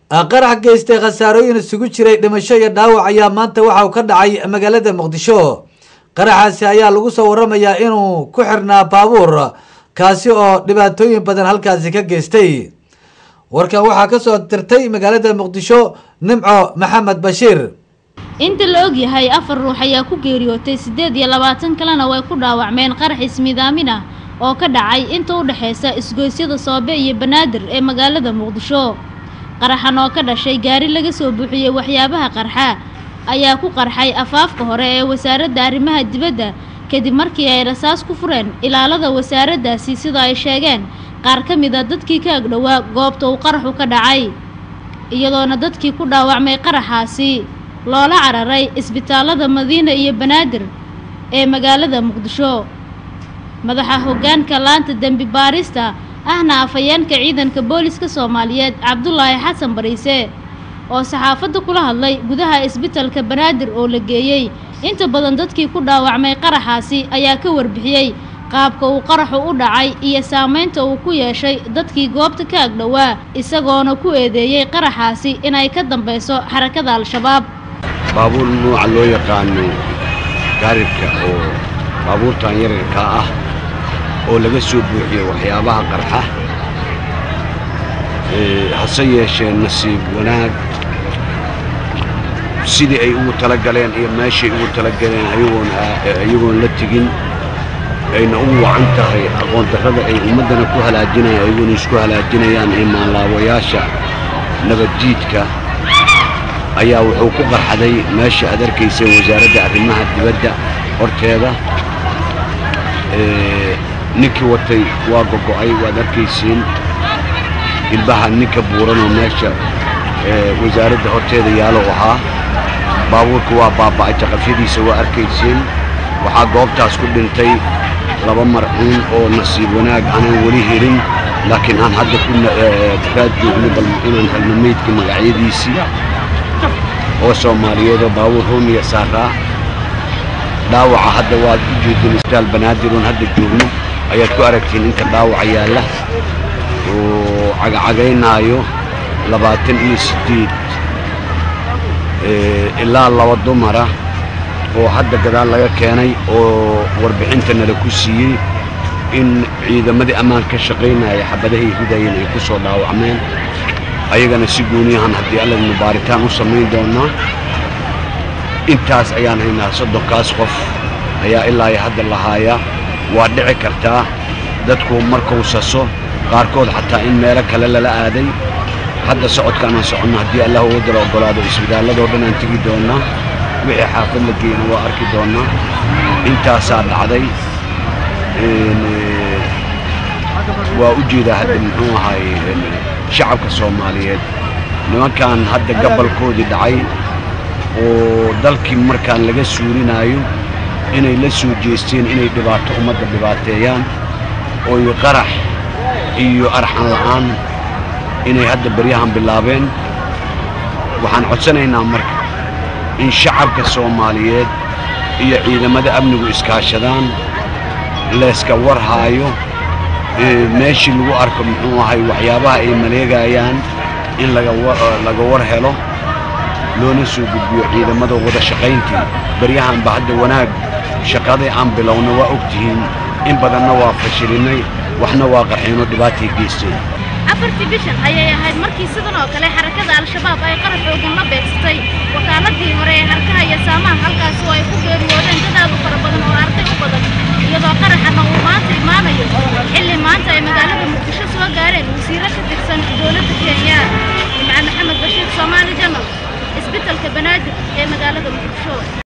qarax geystay khasaarooyin isugu jiray dhimasho iyo dhaawac ayaa maanta waxa uu ka dhacay magaalada Muqdisho. qaraxaasi ayaa lagu soo waramayaa inuu ku xirnaa baabuur kaasi oo dhibaatooyin badan halkaasi ka geystay. warkan waxaa ka soo dirtay magaalada Muqdisho Nimco Maxamed Bashiir. inta la og yahay 4 ruux ayaa ku geeriyootay 28 kalena way ku dhaawacmeen qarax ismiidaamin ah oo ka dhacay inta u dhaxaysa isgoysyada Soobe iyo Banaadir ee magaalada Muqdisho. qaraxan oo ka dhashay gaari laga soo buuxiyay waxyaabaha qarxa ayaa ku qarxay afaafka hore ee wasaaradda arrimaha dibadda kadib markii ay rasaas ku fureen ilaalada wasaaraddaasi sida ay sheegeen qaar ka mid ah dadkii ka agdhawaa goobta uu qaraxu ka dhacay, iyadoona dadkii ku dhaawacmay qaraxaasi loola cararay isbitaalada Madiina iyo Banaadir ee magaalada Muqdisho. madaxa hoggaanka laanta dambi baarista ahna afayeenka ciidanka booliska Soomaaliyeed Cabdullaahi Xasan Bariise oo saxaafadda kula hadlay gudaha isbitaalka Banaadir oo la geeyay inta badan dadkii ku dhaawacmay qaraxaasi ayaa ka warbixiyay qaabka uu qaraxu u dhacay iyo saameynta uu ku yeeshay dadkii goobta ka agdhawaa, isagoona ku eedeeyay qaraxaasi inay ka dambayso xarakada Al-Shabaab. baabuur nooca loo yaqaano gaaribka oo baabuurtan yararka ah oo laga soo buuxiyay waxyaabaha qarxa hase yeeshee nasiib wanaag sidii ay ugu talagaleen iyo meeshii ugu talagaleen ayagoon la tigin ayna ugu wacan tahay aqoon darrada ay ummadana ku halaajinayaan ayagoon isku halaajinayaan imaanlaawayaasha nabaddiidka ayaa wuxuu ku qarxaday meesha aad arkaysa wasaaradda arrimaha dibadda horteeda. ninkii watay waa gogo'ay waad arkaysiin ilbaha ninka buuran oo meesha wasaaradda horteeda yaalo ahaa. baabuurka waa baaba'ay jaqafyadiisa waa arkaysiin. waxaa goobtaas ku dhintay 2 marxuun oo nasiib wanaag aanan weli helin laakiin aan hadda ku raad joogno bal inaan helno meydka magacyadiisii oo Soomaaliyeed oo baabuur Roomiya saaraa. dhaawaca hadda waa u jeedin isbitaal Banaadir oo hadda joogno ayaad ku aragtiin inta dhaawac yaala oo cagacagaynaayo 28 ilaa 2 dumar ah oo hadda gadaal laga keenay oo warbixinta nala ku siiyay in ciidamadii ammaanka ka shaqeynaya xabadahay hidayeen ay ku soo dhaawacmeen. ayagana si gooniyahan haddii alla mubaaritaan u samayn doonaa. intaas ayaan haynaa 30 qof ayaa ilaa hadda la haayaa. waa dhici kartaa dadku markuu saso qaarkood xataa in meelo kale lala aaday. hadda socodkaan aan soconno haddii Allah uu dalo ogolaado isbitaalada oo dhan aan tagi doonaa. wixii xaafad la geeyna waa arki doonaa. intaasaa dhacday. waa u jeedaa hadda muxuu ahay shacabka Soomaaliyeed nimankan hadda gabalkoodii dhacay oo dalkii markaan laga suurinayo inay la soo jeesteen inay dhibaato ummadda dhibaateeyaan oo qarax iyo arxan la'aan inay hadda baryahan bilaabeen. waxaan codsanaynaa marka in shacabka Soomaaliyeed iyo ciidamada amnigu iskaashadaan leeska warhaayo meeshii lagu arko muxuu ahay waxyaabaha ay maleegayaan in laga war helo loona soo gudbiyo ciidamada wada shaqayntii. baryahan ba hadda wanaag shaqadii aan bilowna waa ogtihiin in badanna waa fashilinay waxna waa qarxino dhibaatay geystay. 4 bishan ayay ahayd markii sidan oo kale xarakada Al-Shabaab ay qarax ugu la beegsatay wakaaladii hore ee harkaha iyo saamaha halkaas oo ay ku geeriyoodeen dad aad u fara badan oo arday u badan, iyadoo qaraxana uu maanta imaanayo xilli maanta ay magaalada Muqdisho soo gaareen wasiirro ka tirsan dowladda Kenya. Nimco Maxamed Bashiir, Somali Channel, isbitaalka Banaadir ee magaalada Muqdisho.